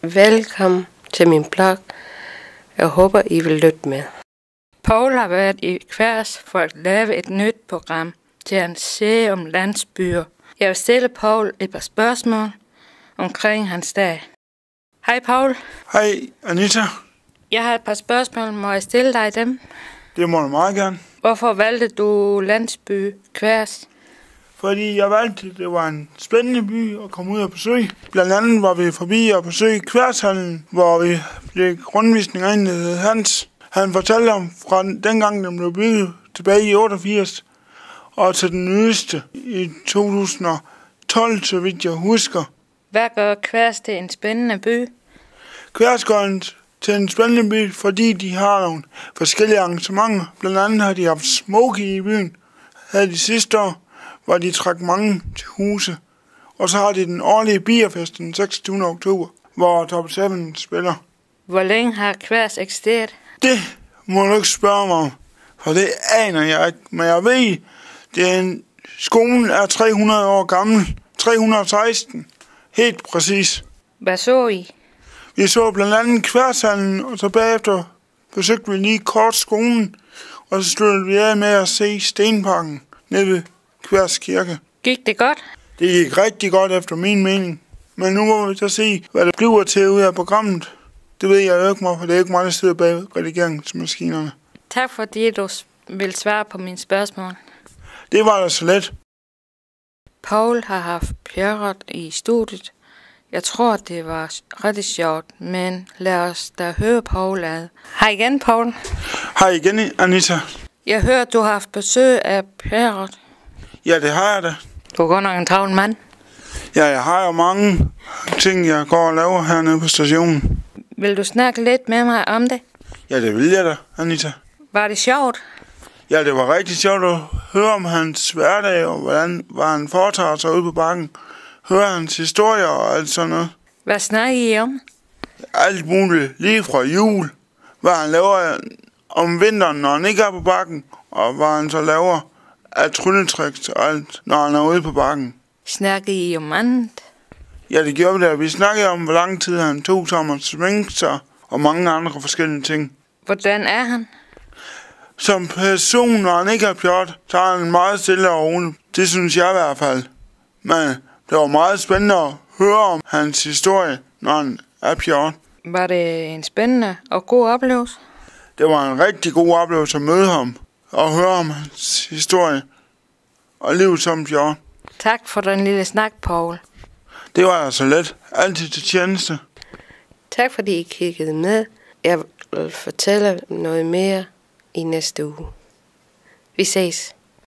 Velkommen til min blog. Jeg håber, I vil lytte med. Paul har været i Kværs for at lave et nyt program til en serie om landsbyer. Jeg vil stille Paul et par spørgsmål omkring hans dag. Hej Paul. Hej Anita. Jeg har et par spørgsmål. Må jeg stille dig dem? Det må du meget gerne. Hvorfor valgte du landsby Kværs? Fordi jeg valgte, det var en spændende by at komme ud og besøge. Blandt andet var vi forbi og besøge Kværshallen, hvor vi fik rundvisninger ind i Hans. Han fortalte om fra dengang, den blev bygget tilbage i 88, og til den nyeste i 2012, så vidt jeg husker. Hvad gør Kværs til en spændende by? Kværs gør til en spændende by, fordi de har nogle forskellige arrangementer. Blandt andet har de haft smoky i byen her de sidste år, hvor de trak mange til huse. Og så har de den årlige bierfest den 26. oktober, hvor Top 7 spiller. Hvor længe har Kværs eksisteret? Det må du ikke spørge mig om, for det aner jeg ikke. Men jeg ved, skolen er 300 år gammel. 316. Helt præcis. Hvad så I? Vi så blandt andet Kværshallen, og så bagefter besøgte vi lige kort skolen, og så sluttede vi af med at se Stenparken nede ved Kværs Kirke. Gik det godt? Det gik rigtig godt efter min mening. Men nu må vi så se, hvad det bliver til ud af programmet. Det ved jeg jo ikke, for det er ikke mig, der sidder bag redigeringsmaskinerne. Tak fordi du vil svare på mine spørgsmål. Det var da så let. Paul har haft Pjerrot i studiet. Jeg tror, det var rigtig sjovt, men lad os da høre Paul ad. Hej igen, Paul. Hej igen, Anita. Jeg hører, du har haft besøg af Pjerrot. Ja, det har jeg da. Du er godt nok en travl mand. Ja, jeg har jo mange ting, jeg går og laver hernede på stationen. Vil du snakke lidt med mig om det? Ja, det vil jeg da, Anita. Var det sjovt? Ja, det var rigtig sjovt at høre om hans hverdag, og hvordan han foretager sig ude på bakken. Høre hans historier og alt sådan noget. Hvad snakker I om? Alt muligt, lige fra jul. Hvad han laver om vinteren, når han ikke er på bakken, og hvad han så laver af trylletricks og alt, når han er ude på bakken. Snakker I om andet? Ja, det gjorde vi da. Vi snakkede om, hvor lang tid han tog som at sminke sig, og mange andre forskellige ting. Hvordan er han? Som person, når han ikke er pjort, så er han meget stille og rolig. Det synes jeg i hvert fald. Men det var meget spændende at høre om hans historie, når han er pjort. Var det en spændende og god oplevelse? Det var en rigtig god oplevelse at møde ham og høre om hans historie og livet som pjort. Tak for den lille snak, Paul. Det var altså let. Altid til tjeneste. Tak fordi I kiggede med. Jeg vil fortælle noget mere i næste uge. Vi ses.